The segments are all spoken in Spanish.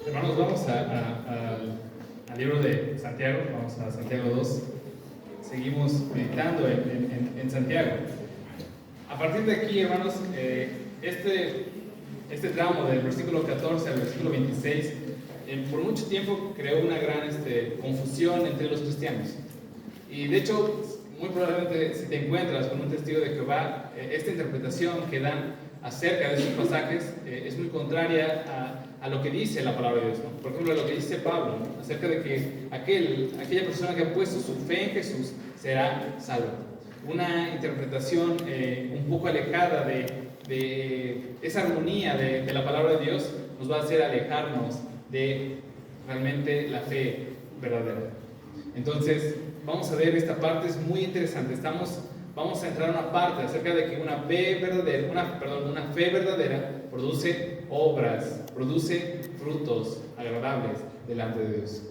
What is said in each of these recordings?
Hermanos, vamos al libro de Santiago, vamos a Santiago 2. Seguimos meditando en Santiago. A partir de aquí, hermanos, este tramo del versículo 14 al versículo 26, por mucho tiempo creó una gran confusión entre los cristianos. Y de hecho, muy probablemente si te encuentras con un testigo de Jehová, esta interpretación que dan acerca de estos pasajes es muy contraria a lo que dice la palabra de Dios, ¿no? Por ejemplo, lo que dice Pablo, ¿no? Acerca de que aquella persona que ha puesto su fe en Jesús será salva. Una interpretación un poco alejada de esa armonía de la palabra de Dios nos va a hacer alejarnos de realmente la fe verdadera. Entonces, vamos a ver esta parte, es muy interesante. Vamos a entrar a una parte acerca de que una fe verdadera produce obras, produce frutos agradables delante de Dios.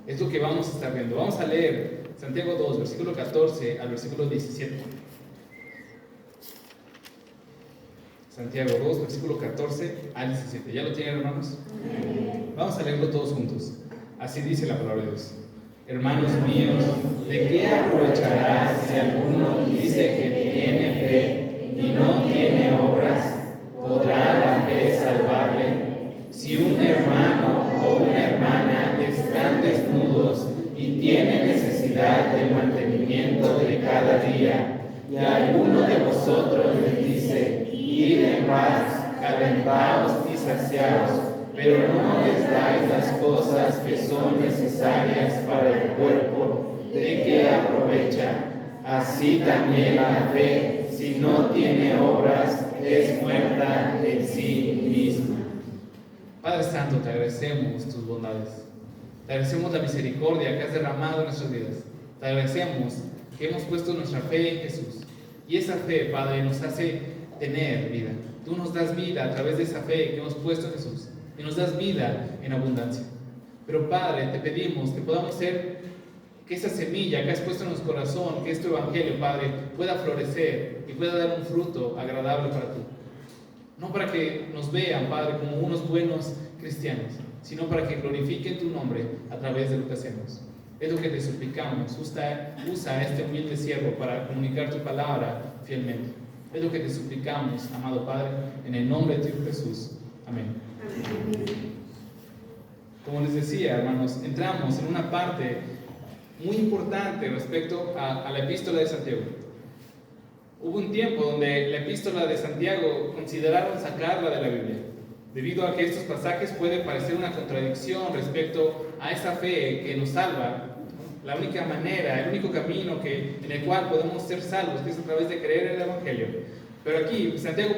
Es lo que vamos a estar viendo. Vamos a leer Santiago 2, versículo 14 al versículo 17. Santiago 2, versículo 14 al 17. ¿Ya lo tienen, hermanos? Vamos a leerlo todos juntos. Así dice la palabra de Dios. Hermanos míos, ¿de qué aprovechará si alguno dice que tiene fe y no tiene obras? ¿Podrá la fe salvarle? Si un hermano o una hermana están desnudos y tienen necesidad de mantenimiento de cada día, y alguno de vosotros les dice: id en paz, calentaos y saciaos, pero no les dais las cosas que son necesarias para el cuerpo, ¿de qué aprovecha? Así también la fe, si no tiene obras, es muerta en sí misma. Padre Santo, te agradecemos tus bondades. Te agradecemos la misericordia que has derramado en nuestras vidas. Te agradecemos que hemos puesto nuestra fe en Jesús. Y esa fe, Padre, nos hace tener vida. Tú nos das vida a través de esa fe que hemos puesto en Jesús. Y nos das vida en abundancia. Pero Padre, te pedimos que podamos ser, que esa semilla que has puesto en nuestro corazón, que es tu evangelio, Padre, pueda florecer y pueda dar un fruto agradable para ti. No para que nos vean, Padre, como unos buenos cristianos, sino para que glorifiquen tu nombre a través de lo que hacemos. Es lo que te suplicamos. Usa este humilde siervo para comunicar tu palabra fielmente. Es lo que te suplicamos, amado Padre, en el nombre de tu Jesús. Amén. Como les decía, hermanos, entramos en una parte muy importante respecto a la epístola de Santiago. Hubo un tiempo donde la epístola de Santiago consideraron sacarla de la Biblia, debido a que estos pasajes pueden parecer una contradicción respecto a esa fe que nos salva. La única manera, el único camino en el cual podemos ser salvos, que es a través de creer en el Evangelio. Pero aquí, Santiago,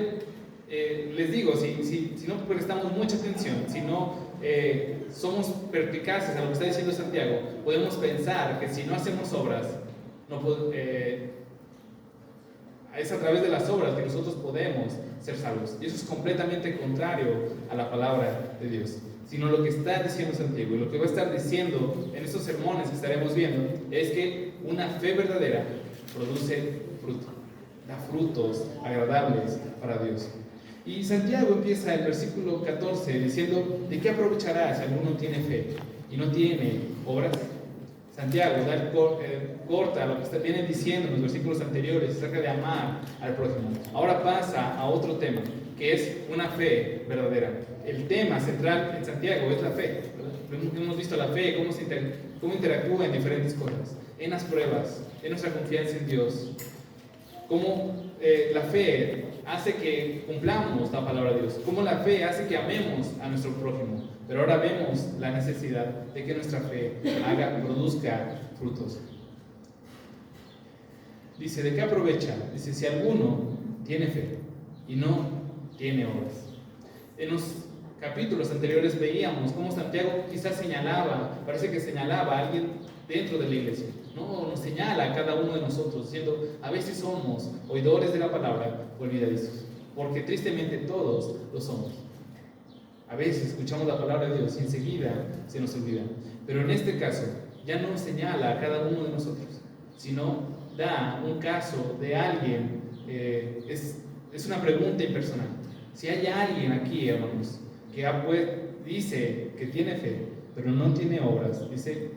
les digo, si no prestamos mucha atención, si no somos perspicaces a lo que está diciendo Santiago, podemos pensar que si no hacemos obras, es a través de las obras que nosotros podemos ser salvos. Y eso es completamente contrario a la palabra de Dios. Sino lo que está diciendo Santiago y lo que va a estar diciendo en estos sermones que estaremos viendo es que una fe verdadera produce fruto, da frutos agradables para Dios. Y Santiago empieza el versículo 14 diciendo: ¿de qué aprovechará si alguno tiene fe y no tiene obras? Santiago corta lo que viene diciendo en los versículos anteriores acerca de amar al prójimo. Ahora pasa a otro tema, que es una fe verdadera. El tema central en Santiago es la fe, ¿verdad? Hemos visto la fe, cómo interactúa en diferentes cosas, en las pruebas, en nuestra confianza en Dios, cómo la fe hace que cumplamos la palabra de Dios, cómo la fe hace que amemos a nuestro prójimo. Pero ahora vemos la necesidad de que nuestra fe produzca frutos. Dice: ¿de qué aprovecha? Dice: si alguno tiene fe y no tiene obras. En los capítulos anteriores veíamos cómo Santiago quizás parece que señalaba a alguien dentro de la iglesia. No, nos señala a cada uno de nosotros, diciendo: a veces somos oidores de la palabra o olvidadizos, porque tristemente todos lo somos. A veces escuchamos la palabra de Dios y enseguida se nos olvida. Pero en este caso ya no señala a cada uno de nosotros, sino da un caso de alguien. Es una pregunta impersonal. Si hay alguien aquí, hermanos, que dice que tiene fe, pero no tiene obras, dice,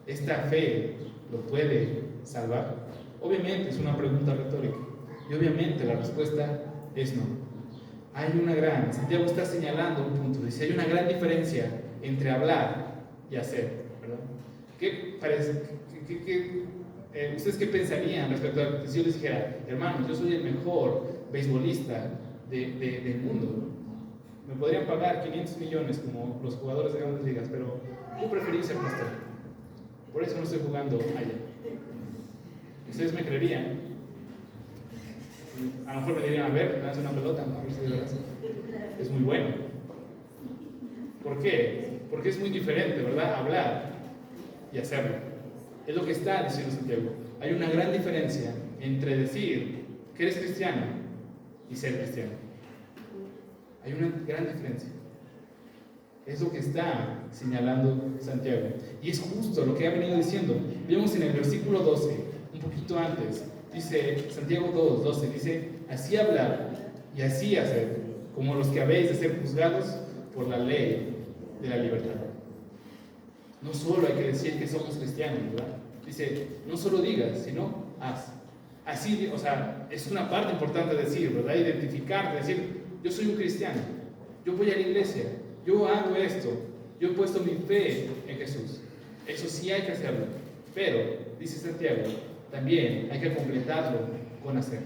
¿esta fe lo puede salvar? Obviamente es una pregunta retórica, y obviamente la respuesta es no. Santiago está señalando un punto, dice, hay una gran diferencia entre hablar y hacer, ¿verdad? ¿Qué parece? ¿Ustedes qué pensarían respecto a que si yo les dijera, hermanos, yo soy el mejor beisbolista del mundo? Me podrían pagar 500 millones como los jugadores de grandes ligas, pero yo preferí ser pastor. Por eso no estoy jugando allá. ¿Ustedes me creerían? A lo mejor me dirían, a ver, me das una pelota, a ver si de verdad es muy bueno. ¿Por qué? Porque es muy diferente, ¿verdad? Hablar y hacerlo. Es lo que está diciendo Santiago. Hay una gran diferencia entre decir que eres cristiano y ser cristiano. Hay una gran diferencia. Es lo que está señalando Santiago. Y es justo lo que ha venido diciendo. Vemos en el versículo 12, un poquito antes, dice Santiago 2:12, dice, así hablar y así hacer, como los que habéis de ser juzgados por la ley de la libertad. No solo hay que decir que somos cristianos, ¿verdad? Dice, no solo digas, sino haz. Así, o sea, es una parte importante decir, ¿verdad? Identificar, decir, yo soy un cristiano, yo voy a la iglesia, yo hago esto, yo he puesto mi fe en Jesús. Eso sí hay que hacerlo. Pero, dice Santiago, también hay que completarlo con hacer.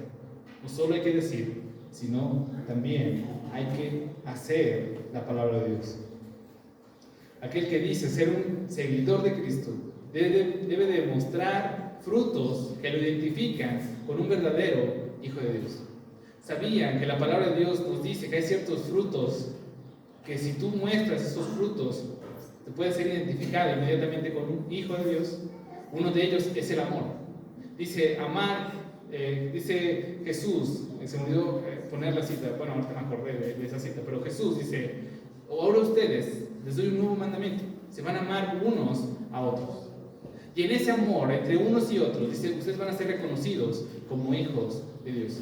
No solo hay que decir, sino también hay que hacer la palabra de Dios. Aquel que dice ser un seguidor de Cristo debe demostrar frutos que lo identifican con un verdadero hijo de Dios. ¿Sabían que la palabra de Dios nos dice que hay ciertos frutos que si tú muestras esos frutos te puedes ser identificado inmediatamente con un hijo de Dios? Uno de ellos es el amor. Dice amar, dice Jesús, se me olvidó poner la cita, bueno, ahorita me acordé de esa cita, pero Jesús dice, ahora ustedes les doy un nuevo mandamiento, se van a amar unos a otros. Y en ese amor entre unos y otros, dice, ustedes van a ser reconocidos como hijos de Dios.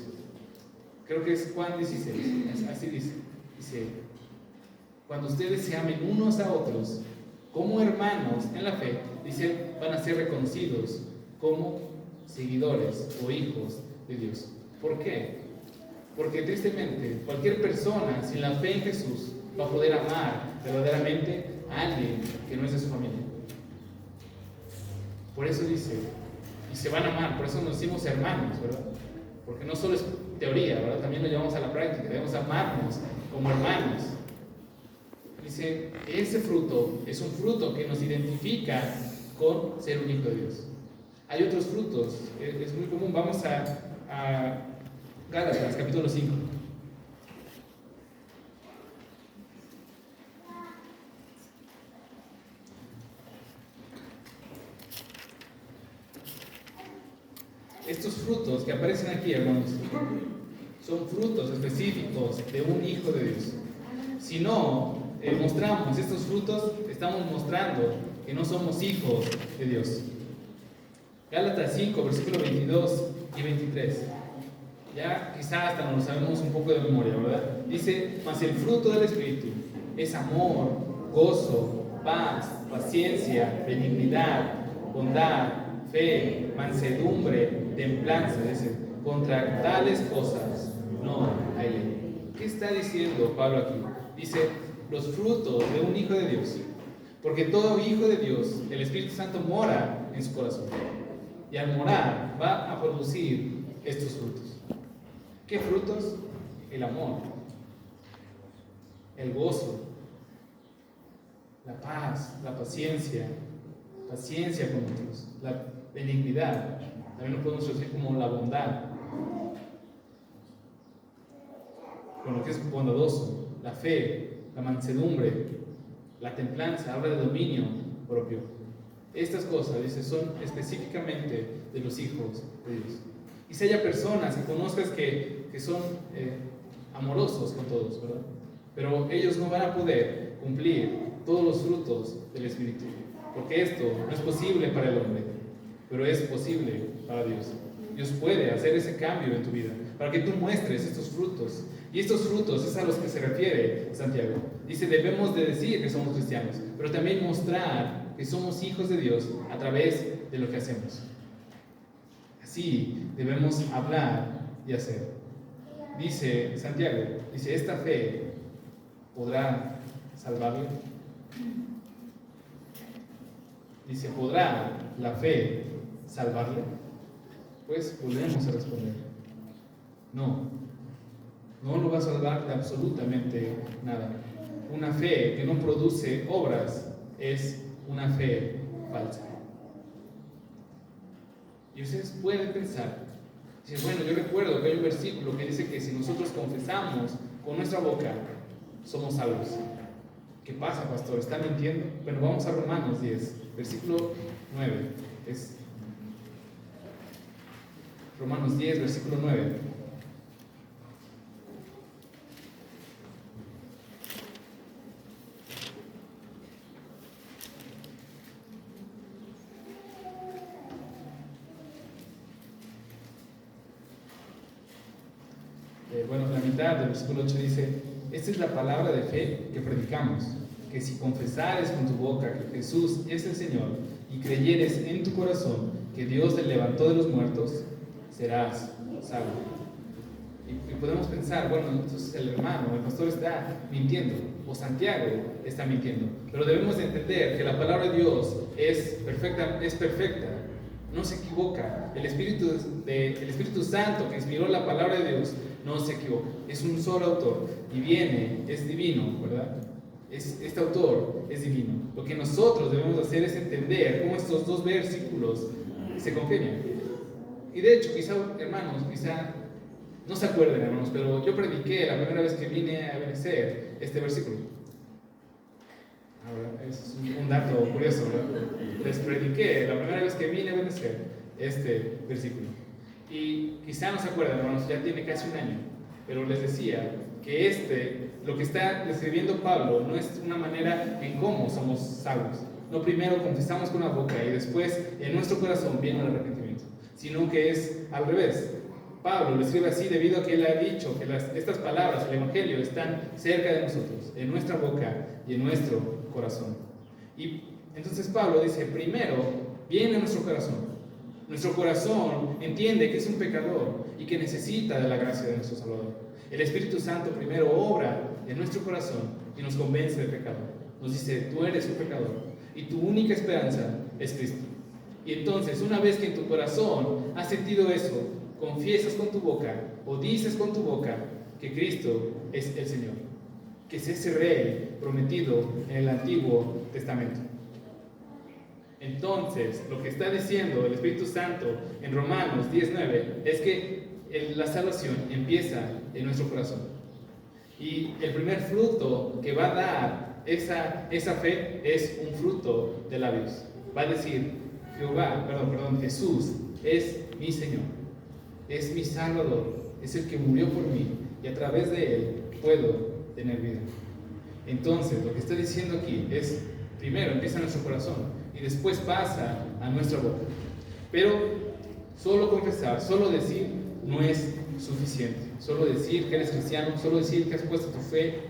Creo que es Juan 16, así dice, cuando ustedes se amen unos a otros como hermanos en la fe, dice, van a ser reconocidos como seguidores o hijos de Dios. ¿Por qué? Porque tristemente cualquier persona sin la fe en Jesús va a poder amar verdaderamente a alguien que no es de su familia. Por eso dice, y se van a amar, por eso nos decimos hermanos, ¿verdad? Porque no solo es teoría, ¿verdad? También lo llevamos a la práctica, debemos amarnos como hermanos. Dice, ese fruto es un fruto que nos identifica con ser un hijo de Dios. Hay otros frutos, es muy común. Vamos a Gálatas, capítulo 5. Estos frutos que aparecen aquí, hermanos, son frutos específicos de un hijo de Dios. Si no mostramos estos frutos, estamos mostrando que no somos hijos de Dios. Gálatas 5, versículos 22 y 23. Ya quizás hasta nos lo sabemos un poco de memoria, ¿verdad? Dice, mas el fruto del Espíritu es amor, gozo, paz, paciencia, benignidad, bondad, fe, mansedumbre, templanza. Dice, contra tales cosas no hay ley. ¿Qué está diciendo Pablo aquí? Dice, los frutos de un hijo de Dios. Porque todo hijo de Dios, el Espíritu Santo mora en su corazón. Y al morar va a producir estos frutos. ¿Qué frutos? El amor, el gozo, la paz, la paciencia con otros, la benignidad, también lo podemos traducir como la bondad, con lo que es bondadoso, la fe, la mansedumbre, la templanza, habla de dominio propio. Estas cosas, dice, son específicamente de los hijos de Dios. Y si haya personas que conozcas que son amorosos con todos, ¿verdad? Pero ellos no van a poder cumplir todos los frutos del Espíritu, porque esto no es posible para el hombre, pero es posible para Dios. Dios puede hacer ese cambio en tu vida, para que tú muestres estos frutos. Y estos frutos es a los que se refiere Santiago. Dice, debemos de decir que somos cristianos, pero también mostrar que somos hijos de Dios a través de lo que hacemos. Así debemos hablar y hacer. Dice Santiago, dice, ¿esta fe podrá salvarle? Dice, ¿podrá la fe salvarle? Pues volvemos a responder, no lo va a salvar de absolutamente nada. Una fe que no produce obras es una fe falsa. Y ustedes pueden pensar, dice, bueno, yo recuerdo que hay un versículo que dice que si nosotros confesamos con nuestra boca, somos salvos. ¿Qué pasa, pastor? ¿Está mintiendo? Bueno, vamos a Romanos 10, versículo 9. Es Romanos 10, versículo 9. Bueno, la mitad del versículo 8 dice, esta es la palabra de fe que predicamos, que si confesares con tu boca que Jesús es el Señor y creyeres en tu corazón que Dios le levantó de los muertos, serás salvo. Y podemos pensar, bueno, entonces el pastor está mintiendo, o Santiago está mintiendo, pero debemos de entender que la palabra de Dios es perfecta, no se equivoca. El Espíritu Santo que inspiró la palabra de Dios no se equivoca, es un solo autor y es divino, ¿verdad? Este autor es divino. Lo que nosotros debemos hacer es entender cómo estos dos versículos se congenian. Y de hecho, hermanos, no se acuerden, hermanos, pero yo prediqué la primera vez que vine a Benecer este versículo. Ahora, es un dato curioso, ¿verdad? Les prediqué la primera vez que vine a Benecer este versículo. Y quizá no se acuerdan, hermanos, ya tiene casi un año, pero les decía que lo que está describiendo Pablo no es una manera en cómo somos salvos. No primero confesamos con la boca y después en nuestro corazón viene el arrepentimiento, sino que es al revés. Pablo lo escribe así debido a que él ha dicho que estas palabras, el Evangelio, están cerca de nosotros, en nuestra boca y en nuestro corazón. Y entonces Pablo dice, primero viene nuestro corazón. Nuestro corazón entiende que es un pecador y que necesita de la gracia de nuestro Salvador. El Espíritu Santo primero obra en nuestro corazón y nos convence de pecado. Nos dice, tú eres un pecador y tu única esperanza es Cristo. Y entonces, una vez que en tu corazón has sentido eso, confiesas con tu boca o dices con tu boca que Cristo es el Señor, que es ese Rey prometido en el Antiguo Testamento. Entonces, lo que está diciendo el Espíritu Santo en Romanos 10:9 es que la salvación empieza en nuestro corazón. Y el primer fruto que va a dar esa fe es un fruto de labios. Va a decir, Jesús es mi Señor, es mi Salvador, es el que murió por mí y a través de Él puedo tener vida. Entonces, lo que está diciendo aquí es, primero empieza en nuestro corazón y después pasa a nuestra boca. Pero solo confesar, solo decir no es suficiente. Solo decir que eres cristiano, solo decir que has puesto tu fe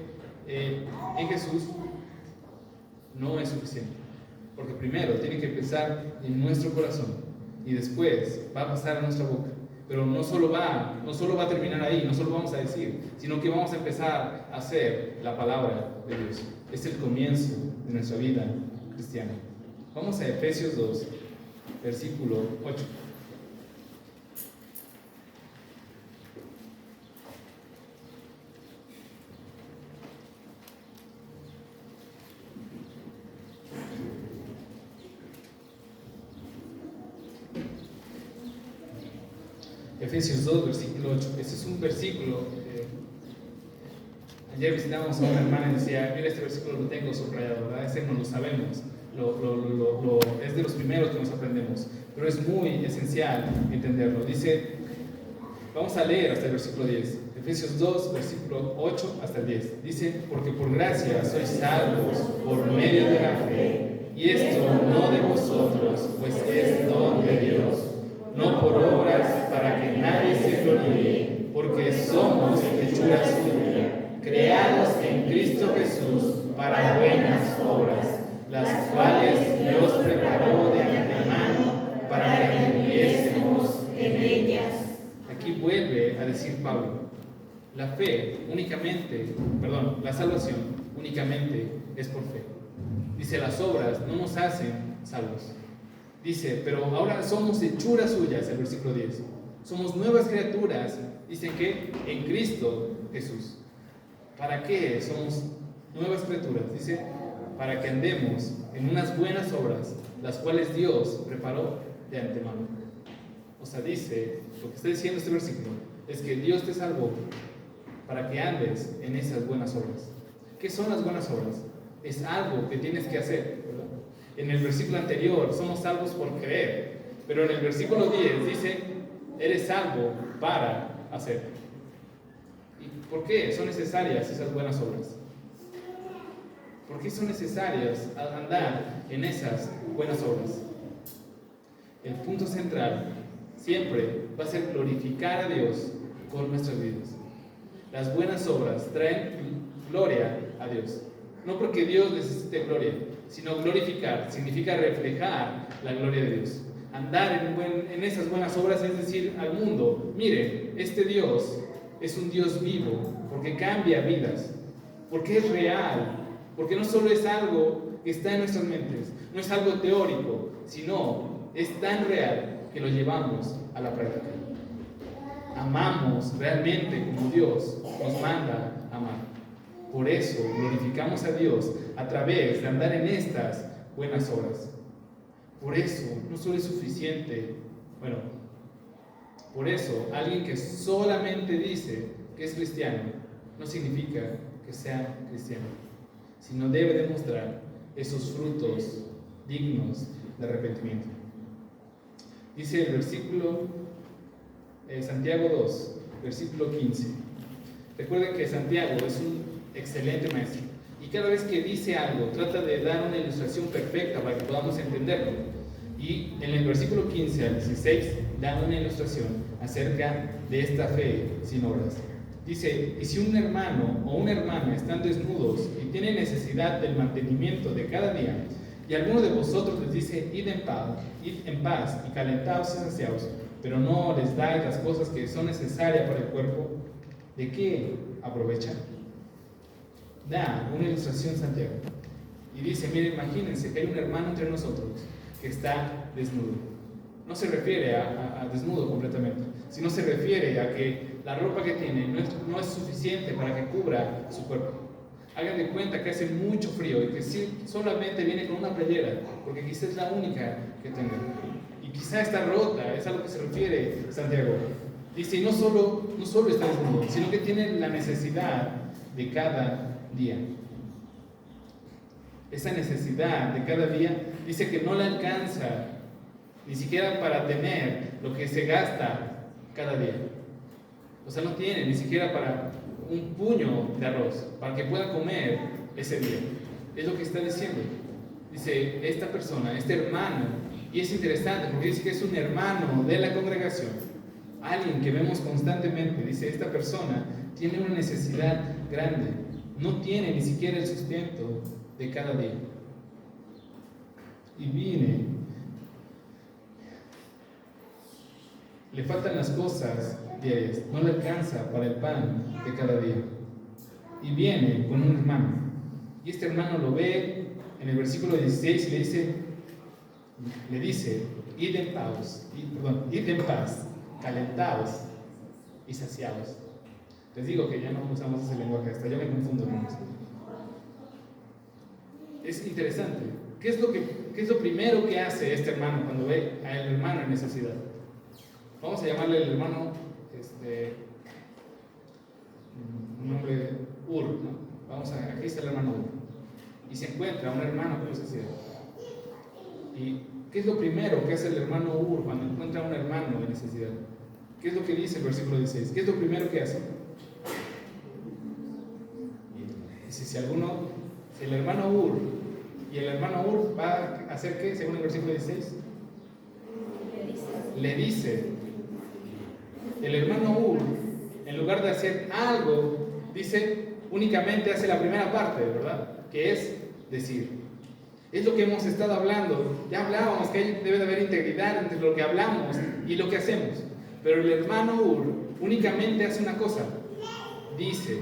en Jesús no es suficiente. Porque primero tiene que empezar en nuestro corazón y después va a pasar a nuestra boca. Pero no solo va a terminar ahí, no solo vamos a decir, sino que vamos a empezar a hacer la palabra de Dios. Es el comienzo de nuestra vida cristiana. Vamos a Efesios 2, versículo 8. Efesios 2, versículo 8. Este es un versículo. Ayer visitábamos a una hermana y decía, mira, este versículo lo tengo subrayado, ¿verdad? Ese no lo sabemos. Es de los primeros que nos aprendemos, pero es muy esencial entenderlo. Dice, vamos a leer hasta el versículo 10. Efesios 2, versículo 8 hasta el 10. Dice, porque por gracia sois salvos por medio de la fe, y esto no de vosotros, pues es don de Dios, no por obras para que nadie se gloríe, porque somos hechura suya, creados en Cristo Jesús para buenas obras, las cuales Dios preparó de antemano para que anduviésemos en ellas. Aquí vuelve a decir Pablo, la salvación únicamente es por fe. Dice, las obras no nos hacen salvos. Dice, pero ahora somos hechuras suyas, el versículo 10. Somos nuevas criaturas, dice que en Cristo Jesús. ¿Para qué somos nuevas criaturas? Dice, para que andemos en unas buenas obras, las cuales Dios preparó de antemano. O sea, dice, lo que está diciendo este versículo, es que Dios te salvó para que andes en esas buenas obras. ¿Qué son las buenas obras? Es algo que tienes que hacer, ¿verdad? En el versículo anterior, somos salvos por creer, pero en el versículo 10 dice, eres salvo para hacer. ¿Y por qué son necesarias esas buenas obras? ¿Por qué son necesarias andar en esas buenas obras? El punto central siempre va a ser glorificar a Dios con nuestras vidas. Las buenas obras traen gloria a Dios. No porque Dios necesite gloria, sino glorificar significa reflejar la gloria de Dios. Andar en esas buenas obras es decir al mundo, mire, este Dios es un Dios vivo, porque cambia vidas, porque es real, porque no solo es algo que está en nuestras mentes, no es algo teórico, sino es tan real que lo llevamos a la práctica. Amamos realmente como Dios nos manda a amar. Por eso glorificamos a Dios a través de andar en estas buenas obras. Por eso no solo es suficiente, por eso alguien que solamente dice que es cristiano no significa que sea cristiano, sino debe demostrar esos frutos dignos de arrepentimiento. Dice el versículo Santiago 2, versículo 15. Recuerden que Santiago es un excelente maestro y cada vez que dice algo trata de dar una ilustración perfecta para que podamos entenderlo. Y en el versículo 15 al 16 da una ilustración acerca de esta fe sin obras. Dice, y si un hermano o una hermana están desnudos y tienen necesidad del mantenimiento de cada día, y alguno de vosotros les dice, id en paz y calentaos y saciaos, pero no les dais las cosas que son necesarias para el cuerpo, ¿de qué aprovechan? Da una ilustración Santiago y dice, miren, imagínense que hay un hermano entre nosotros que está desnudo. No se refiere a desnudo completamente, sino se refiere a que la ropa que tiene no es suficiente para que cubra su cuerpo. Hagan de cuenta que hace mucho frío y que solamente viene con una playera, porque quizás es la única que tenga. Y quizá está rota, es a lo que se refiere Santiago. Dice, y no solo está desnudo, sino que tiene la necesidad de cada día. Esa necesidad de cada día dice que no le alcanza ni siquiera para tener lo que se gasta cada día. O sea, no tiene ni siquiera para un puño de arroz, para que pueda comer ese día. Es lo que está diciendo. Dice, esta persona, este hermano, y es interesante porque dice que es un hermano de la congregación, alguien que vemos constantemente. Dice, esta persona tiene una necesidad grande, no tiene ni siquiera el sustento de cada día. Y le faltan las cosas diarias, no le alcanza para el pan de cada día. Y viene con un hermano, y este hermano lo ve en el versículo 16 y le dice, id en paz, calentaos y saciaos. Les digo que ya no usamos ese lenguaje, hasta yo me confundo con eso. Es interesante. ¿Qué es lo primero que hace este hermano cuando ve al hermano en necesidad? Vamos a llamarle el hermano, un nombre Ur, ¿no? Aquí está el hermano Ur. Y se encuentra un hermano con necesidad. ¿Y qué es lo primero que hace el hermano Ur cuando encuentra a un hermano en necesidad? ¿Qué es lo que dice el versículo 16? ¿Qué es lo primero que hace? Dice, si el hermano Ur, y el hermano Ur va a hacer ¿qué? Según el versículo 16. Le dice, el hermano Ur, en lugar de hacer algo, dice, únicamente hace la primera parte, ¿verdad? Que es decir. Es lo que hemos estado hablando. Ya hablábamos que debe de haber integridad entre lo que hablamos y lo que hacemos. Pero el hermano Ur únicamente hace una cosa. Dice.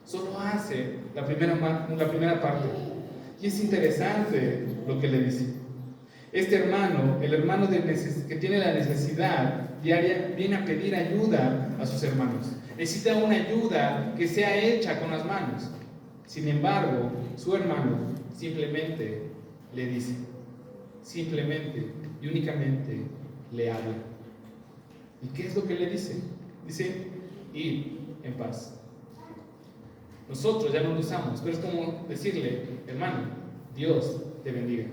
Solo hace la primera parte. Y es interesante lo que le dice. Este hermano, el hermano que tiene la necesidad diaria, viene a pedir ayuda a sus hermanos. Necesita una ayuda que sea hecha con las manos. Sin embargo, su hermano simplemente le dice, simplemente y únicamente le habla. ¿Y qué es lo que le dice? Dice, id en paz. Nosotros ya no lo usamos, pero es como decirle, hermano, Dios te bendiga.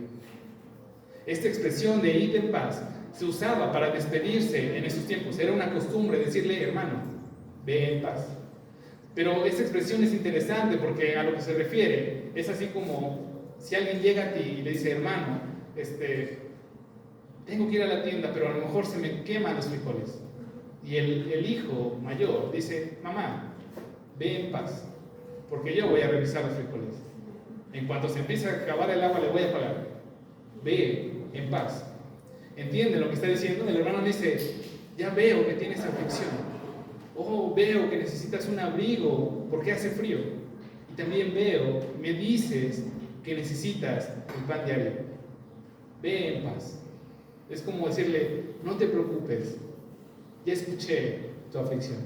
Esta expresión de id en paz se usaba para despedirse en esos tiempos. Era una costumbre decirle, hermano, ve en paz. Pero esta expresión es interesante porque a lo que se refiere es así como si alguien llega a ti y le dice, hermano, tengo que ir a la tienda, pero a lo mejor se me queman los frijoles. Y el hijo mayor dice, mamá, ve en paz, porque yo voy a revisar los frijoles. En cuanto se empiece a acabar el agua, le voy a pagar. Ve en paz. ¿Entienden lo que está diciendo? El hermano dice, ya veo que tienes aflicción. Oh, veo que necesitas un abrigo porque hace frío. Y también veo, me dices que necesitas el pan diario. Ve en paz. Es como decirle, no te preocupes, ya escuché tu aflicción.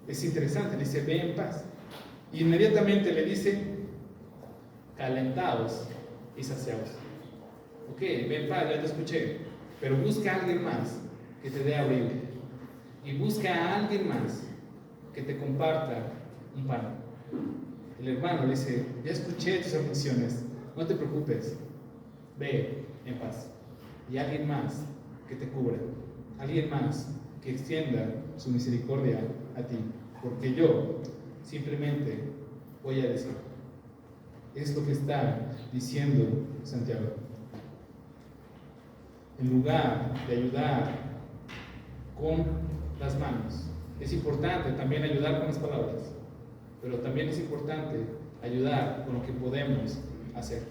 Es interesante, le dice, ve en paz. Y inmediatamente le dice, calentaos y saciaos. Ok, ve en paz, ya te escuché, pero busca a alguien más que te dé abrigo. Y busca a alguien más que te comparta un pan. El hermano le dice, ya escuché tus aflicciones, no te preocupes, ve en paz. Y alguien más que te cubra, alguien más que extienda su misericordia a ti, porque yo simplemente voy a decir. Es lo que está diciendo Santiago. En lugar de ayudar con las manos, es importante también ayudar con las palabras, pero también es importante ayudar con lo que podemos hacer.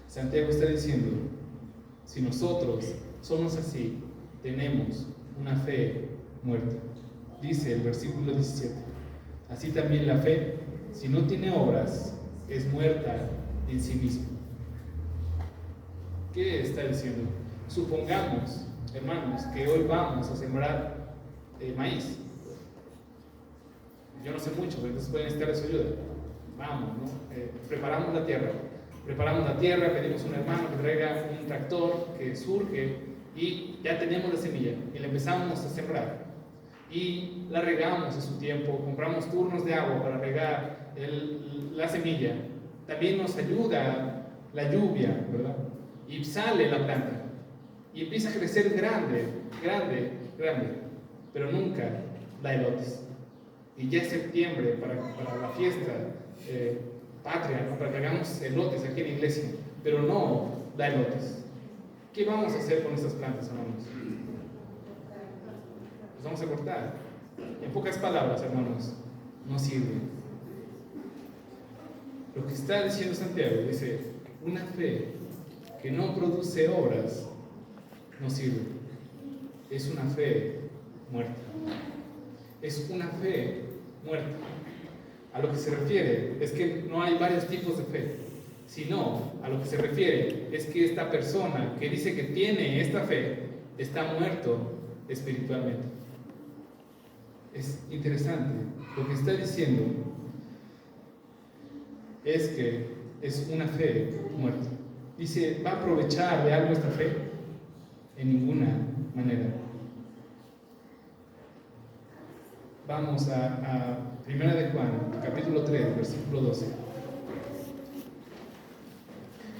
Santiago está diciendo, si nosotros somos así, tenemos una fe muerta. Dice el versículo 17, así también la fe, si no tiene obras, es muerta en sí misma. ¿Qué está diciendo? Supongamos, hermanos, que hoy vamos a sembrar maíz. Yo no sé mucho, pero entonces pueden necesitar su ayuda. Vamos, ¿no? Preparamos la tierra, pedimos a un hermano que traiga un tractor que surge y ya tenemos la semilla y la empezamos a sembrar. Y la regamos a su tiempo, compramos turnos de agua para regar la semilla. También nos ayuda la lluvia, ¿verdad? Y sale la planta y empieza a crecer grande, pero nunca da elotes. Y ya es septiembre para la fiesta patria, ¿no? Para que hagamos elotes aquí en la iglesia, pero no da elotes. ¿Qué vamos a hacer con estas plantas, hermanos? Las vamos a cortar. En pocas palabras, hermanos, no sirve. Lo que está diciendo Santiago, dice, una fe que no produce obras no sirve. Es una fe muerta. Es una fe muerta. A lo que se refiere es que no hay varios tipos de fe, sino a lo que se refiere es que esta persona que dice que tiene esta fe está muerto espiritualmente. Es interesante. Lo que está diciendo es que es una fe muerta. Dice, ¿va a aprovechar de algo esta fe? En ninguna manera. Vamos a Primera de Juan, capítulo 3, versículo 12.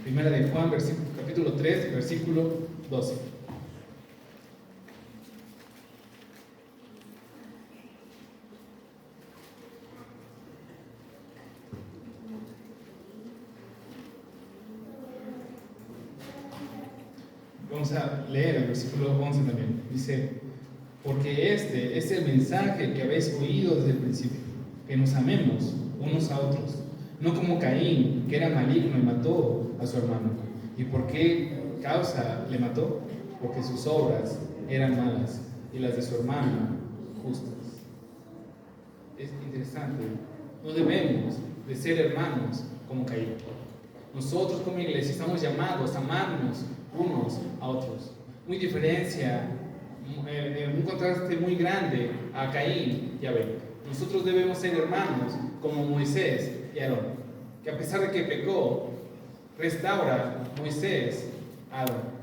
Primera de Juan, capítulo 3, versículo 12. Vamos a leer el versículo 11 también. Dice, porque este es el mensaje que habéis oído desde el principio, que nos amemos unos a otros, no como Caín, que era maligno y mató a su hermano. ¿Y por qué causa le mató? Porque sus obras eran malas y las de su hermano justas. Es interesante, no debemos de ser hermanos como Caín. Nosotros como iglesia estamos llamados a amarnos unos a otros. Muy diferencia, un contraste muy grande a Caín y a Abel. Nosotros debemos ser hermanos como Moisés y Aarón, que a pesar de que pecó, restaura Moisés a Aarón.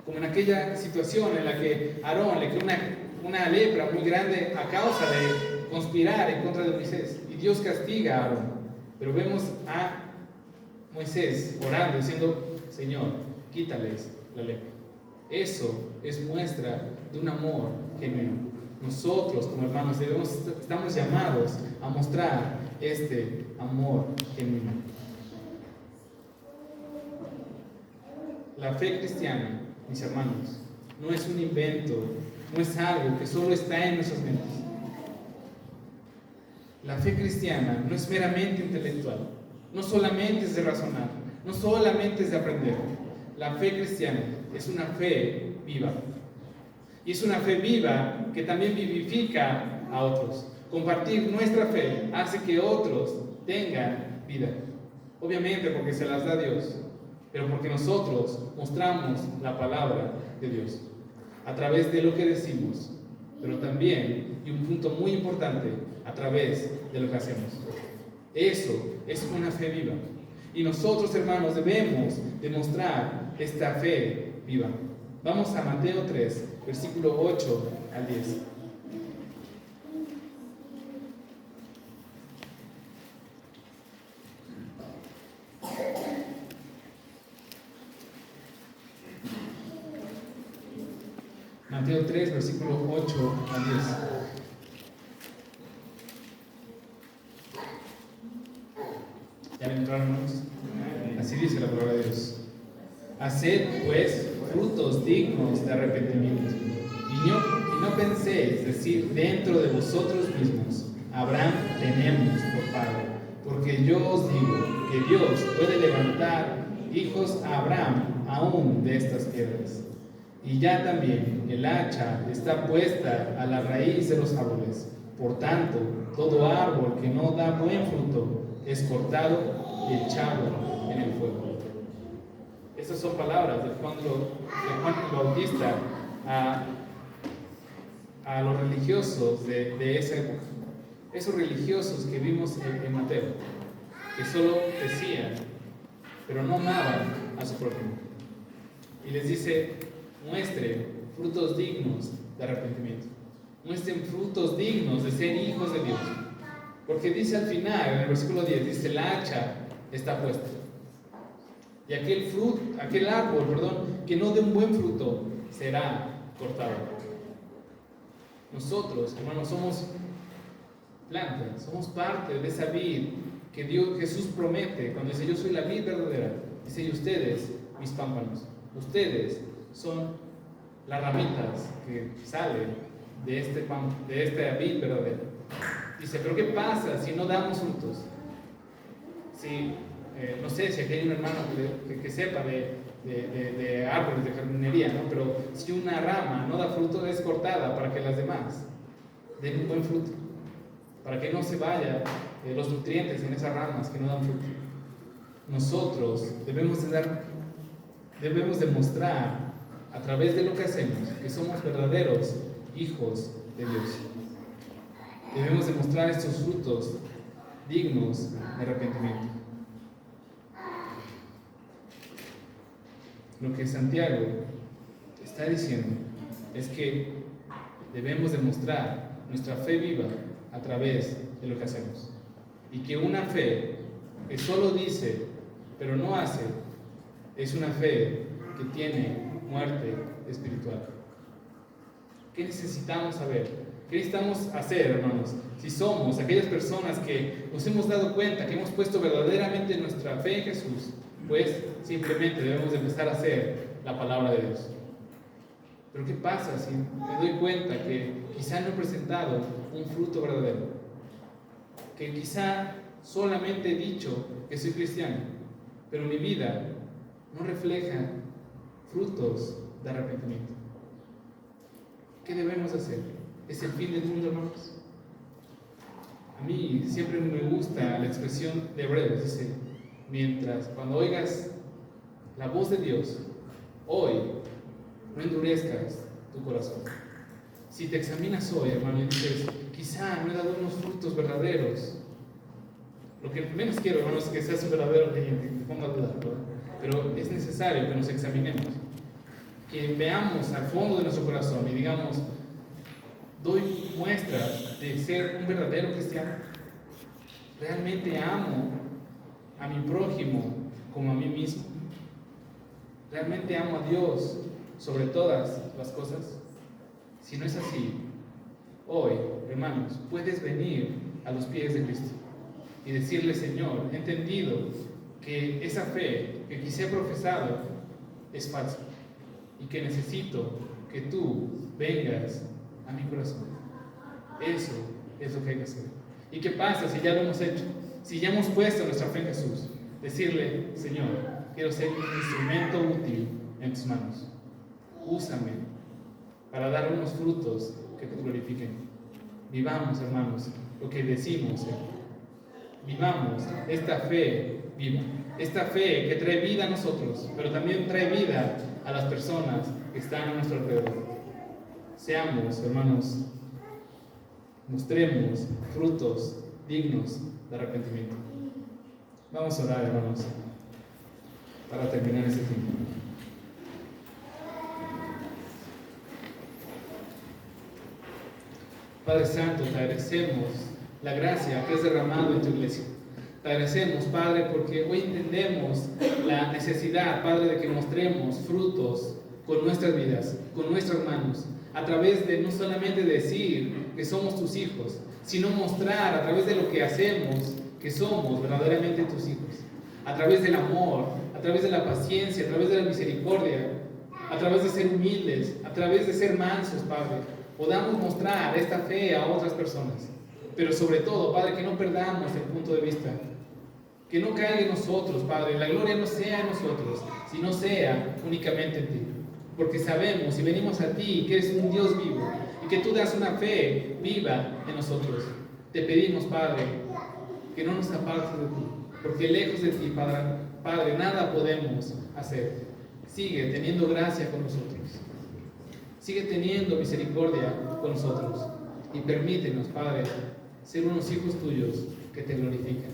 Como en aquella situación en la que Aarón le quedó una lepra muy grande a causa de conspirar en contra de Moisés, y Dios castiga a Aarón. Pero vemos a Moisés orando, diciendo: Señor, quítales la lepra. Eso es muestra de un amor genuino. Nosotros como hermanos estamos llamados a mostrar este amor genuino. La fe cristiana, mis hermanos, no es un invento, no es algo que solo está en nuestras mentes. La fe cristiana no es meramente intelectual, no solamente es de razonar, no solamente es de aprender. La fe cristiana es una fe viva. Y es una fe viva que también vivifica a otros. Compartir nuestra fe hace que otros tengan vida. Obviamente porque se las da Dios, pero porque nosotros mostramos la palabra de Dios a través de lo que decimos, pero también, y un punto muy importante, a través de lo que hacemos. Eso es una fe viva. Y nosotros, hermanos, debemos demostrar esta fe viva. Vamos a Mateo 3, versículo 8 al 10. Mateo 3, versículo 8 al 10. ¿Ya le entraron, hermanos? Así dice la palabra de Dios. Haced, pues, frutos dignos de arrepentimiento. Y no penséis decir dentro de vosotros mismos: Abraham tenemos por padre. Porque yo os digo que Dios puede levantar hijos a Abraham aún de estas piedras. Y ya también el hacha está puesta a la raíz de los árboles. Por tanto, todo árbol que no da buen fruto es cortado y echado en el fuego. Estas son palabras de Juan el Bautista a los religiosos de esa época. Esos religiosos que vimos en Mateo, que solo decían, pero no amaban a su prójimo. Y les dice: muestren frutos dignos de arrepentimiento. Muestren frutos dignos de ser hijos de Dios. Porque dice al final, en el versículo 10, dice: el hacha está puesta. Y aquel árbol, que no dé un buen fruto, será cortado. Nosotros, hermanos, somos plantas, somos parte de esa vid que Jesús promete cuando dice: yo soy la vid verdadera. Dice: y ustedes, mis pámpanos. Ustedes son las ramitas que salen de esta vid verdadera. Dice: pero ¿qué pasa si no damos frutos? No sé si aquí hay un hermano que sepa de árboles, de jardinería, ¿no? Pero si una rama no da fruto, es cortada para que las demás den un buen fruto, para que no se vayan los nutrientes en esas ramas que no dan fruto. Nosotros debemos demostrar a través de lo que hacemos que somos verdaderos hijos de Dios. Debemos demostrar estos frutos dignos de arrepentimiento. Lo que Santiago está diciendo es que debemos demostrar nuestra fe viva a través de lo que hacemos. Y que una fe que solo dice pero no hace es una fe que tiene muerte espiritual. ¿Qué necesitamos saber? ¿Qué necesitamos hacer, hermanos? Si somos aquellas personas que nos hemos dado cuenta que hemos puesto verdaderamente nuestra fe en Jesús, pues simplemente debemos de empezar a hacer la palabra de Dios. Pero ¿qué pasa si me doy cuenta que quizá no he presentado un fruto verdadero? que quizá solamente he dicho que soy cristiano, pero mi vida no refleja frutos de arrepentimiento. ¿Qué debemos hacer? ¿Es el fin del mundo, hermanos? A mí siempre me gusta la expresión de Hebreos, dice, cuando oigas la voz de Dios, hoy no endurezcas tu corazón. Si te examinas hoy, hermano, y dices, quizá no he dado unos frutos verdaderos, lo que menos quiero, hermano, es que seas un verdadero creyente, que te ponga a dudar, ¿verdad? Pero es necesario que nos examinemos, que veamos al fondo de nuestro corazón y digamos, doy muestras de ser un verdadero cristiano. ¿Realmente amo a mi prójimo como a mí mismo? ¿Realmente amo a Dios sobre todas las cosas? Si no es así, hoy, hermanos, puedes venir a los pies de Cristo y decirle, Señor, he entendido que esa fe que quise profesado es falsa y que necesito que tú vengas a mi corazón. Eso es lo que hay que hacer. ¿Y qué pasa si ya lo hemos hecho? Si ya hemos puesto nuestra fe en Jesús, decirle, Señor, quiero ser un instrumento útil en tus manos. Úsame para dar unos frutos que te glorifiquen. Vivamos, hermanos, lo que decimos. Vivamos esta fe viva. Esta fe que trae vida a nosotros, pero también trae vida a las personas que están a nuestro alrededor. Seamos, hermanos, mostremos frutos dignos de arrepentimiento. Vamos a orar, hermanos, para terminar este tiempo. Padre Santo, te agradecemos la gracia que has derramado en tu iglesia. Te agradecemos, Padre, porque hoy entendemos la necesidad, Padre, de que mostremos frutos con nuestras vidas, con nuestras manos, a través de no solamente decir que somos tus hijos, sino mostrar a través de lo que hacemos que somos verdaderamente tus hijos, a través del amor, a través de la paciencia, a través de la misericordia, a través de ser humildes, a través de ser mansos, Padre, podamos mostrar esta fe a otras personas. Pero sobre todo, Padre, que no perdamos el punto de vista, que no caiga en nosotros, Padre, la gloria no sea en nosotros, sino sea únicamente en ti. Porque sabemos y venimos a ti que eres un Dios vivo y que tú das una fe viva en nosotros. Te pedimos, Padre, que no nos apartes de ti, porque lejos de ti, Padre, nada podemos hacer. Sigue teniendo gracia con nosotros. Sigue teniendo misericordia con nosotros. Y permítenos, Padre, ser unos hijos tuyos que te glorifican.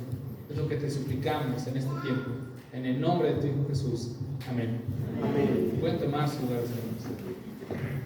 Es lo que te suplicamos en este tiempo. En el nombre de tu Hijo Jesús. Amén. Amén. Pueden tomar su lugar, hermanos.